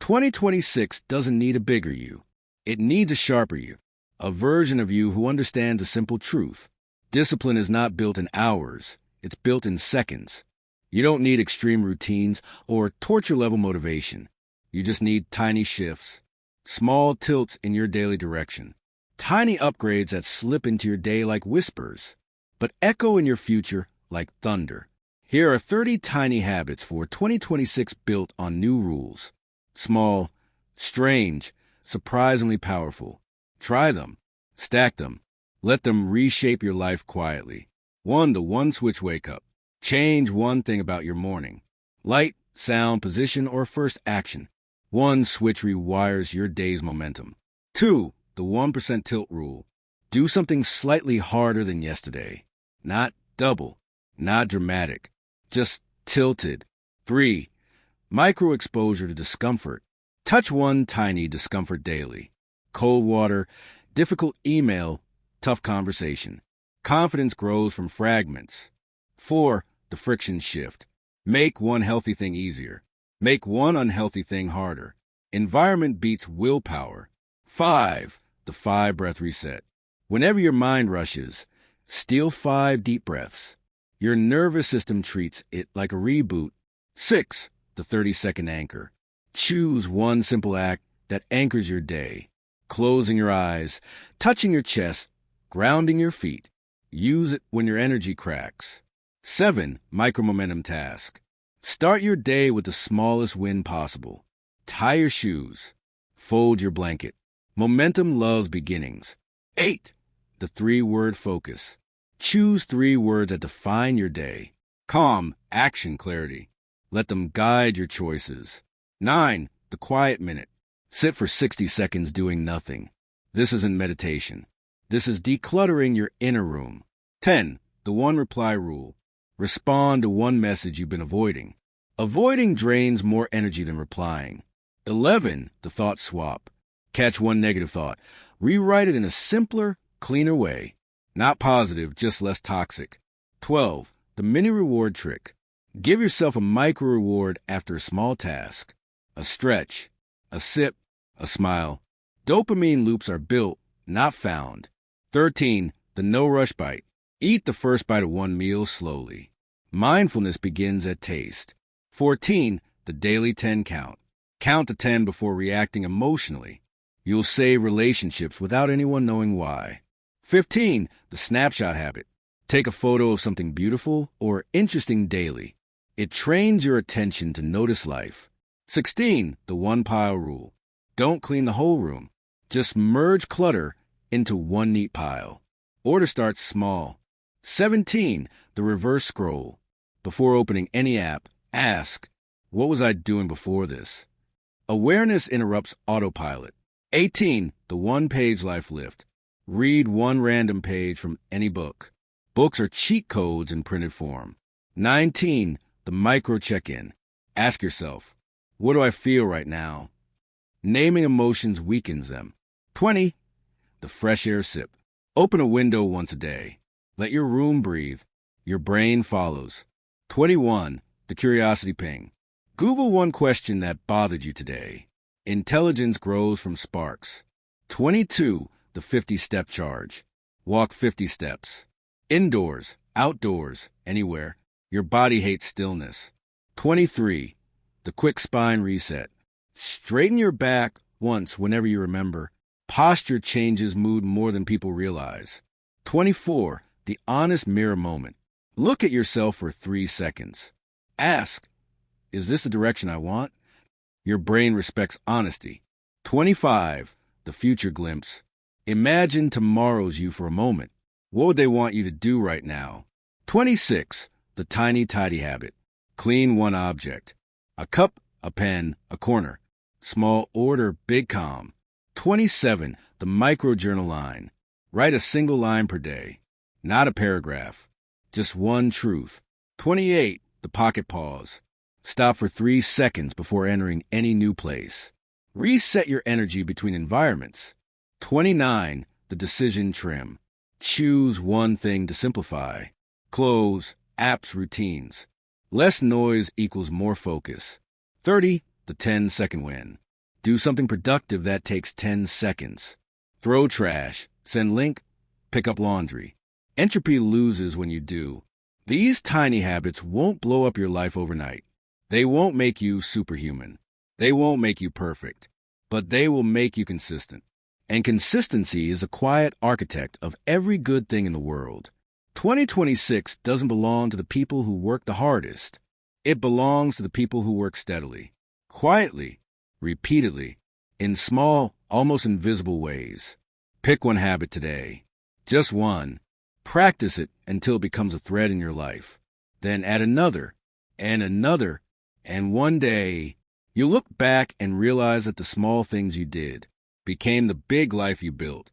2026 doesn't need a bigger you. It needs a sharper you, a version of you who understands a simple truth. Discipline is not built in hours, it's built in seconds. You don't need extreme routines or torture-level motivation. You just need tiny shifts, small tilts in your daily direction, tiny upgrades that slip into your day like whispers, but echo in your future like thunder. Here are 30 tiny habits for 2026 built on new rules. Small, strange, surprisingly powerful. Try them. Stack them. Let them reshape your life quietly. 1. The one switch wake up. Change one thing about your morning. Light, sound, position, or first action. One switch rewires your day's momentum. 2. The 1% tilt rule. Do something slightly harder than yesterday. Not double. Not dramatic. Just tilted. 3. Micro exposure to discomfort. Touch one tiny discomfort daily. Cold water, difficult email, tough conversation. Confidence grows from fragments. 4. The friction shift. Make one healthy thing easier. Make one unhealthy thing harder. Environment beats willpower. 5. The 5-breath reset. Whenever your mind rushes, steal 5 deep breaths. Your nervous system treats it like a reboot. 6. The 30-second anchor. Choose one simple act that anchors your day. Closing your eyes, touching your chest, grounding your feet. Use it when your energy cracks. 7. Micro-momentum task. Start your day with the smallest win possible. Tie your shoes. Fold your blanket. Momentum loves beginnings. 8. The 3-word focus. Choose 3 words that define your day. Calm, action, clarity. Let them guide your choices. 9. The quiet minute. Sit for 60 seconds doing nothing. This isn't meditation. This is decluttering your inner room. 10. The 1 reply rule. Respond to one message you've been avoiding. Avoiding drains more energy than replying. 11. The thought swap. Catch one negative thought. Rewrite it in a simpler, cleaner way. Not positive, just less toxic. 12. The mini reward trick. Give yourself a micro reward after a small task. A stretch, a sip, a smile. Dopamine loops are built, not found. 13. The no-rush bite. Eat the first bite of one meal slowly. Mindfulness begins at taste. 14. The daily 10 count. Count to 10 before reacting emotionally. You'll save relationships without anyone knowing why. 15. The snapshot habit. Take a photo of something beautiful or interesting daily. It trains your attention to notice life. 16. The 1 pile rule. Don't clean the whole room. Just merge clutter into one neat pile. Order starts small. 17. The reverse scroll. Before opening any app, ask, what was I doing before this? Awareness interrupts autopilot. 18. The 1-page life lift. Read one random page from any book. Books are cheat codes in printed form. 19. The micro check-in. Ask yourself, what do I feel right now? Naming emotions weakens them. 20. The fresh air sip. Open a window once a day. Let your room breathe. Your brain follows. 21. The curiosity ping. Google one question that bothered you today. Intelligence grows from sparks. 22. The 50-step charge. Walk 50 steps. Indoors, outdoors, anywhere. Your body hates stillness. 23. The quick spine reset. Straighten your back once whenever you remember. Posture changes mood more than people realize. 24. The honest mirror moment. Look at yourself for 3 seconds. Ask, is this the direction I want? Your brain respects honesty. 25. The future glimpse. Imagine tomorrow's you for a moment. What would they want you to do right now? 26. The tiny tidy habit. Clean one object. A cup, a pen, a corner. Small order, big calm. 27. The micro journal line. Write a single line per day. Not a paragraph. Just one truth. 28. The pocket pause. Stop for 3 seconds before entering any new place. Reset your energy between environments. 29. The decision trim. Choose one thing to simplify. Clothes, apps, routines. Less noise equals more focus. 30. The 10-second win. Do something productive that takes 10 seconds. Throw trash, send link, pick up laundry. Entropy loses when you do. These tiny habits won't blow up your life overnight. They won't make you superhuman. They won't make you perfect. But they will make you consistent. And consistency is a quiet architect of every good thing in the world. 2026 doesn't belong to the people who work the hardest. It belongs to the people who work steadily, quietly, repeatedly, in small, almost invisible ways. Pick one habit today. Just one. Practice it until it becomes a thread in your life. Then add another, and one day, you'll look back and realize that the small things you did became the big life you built.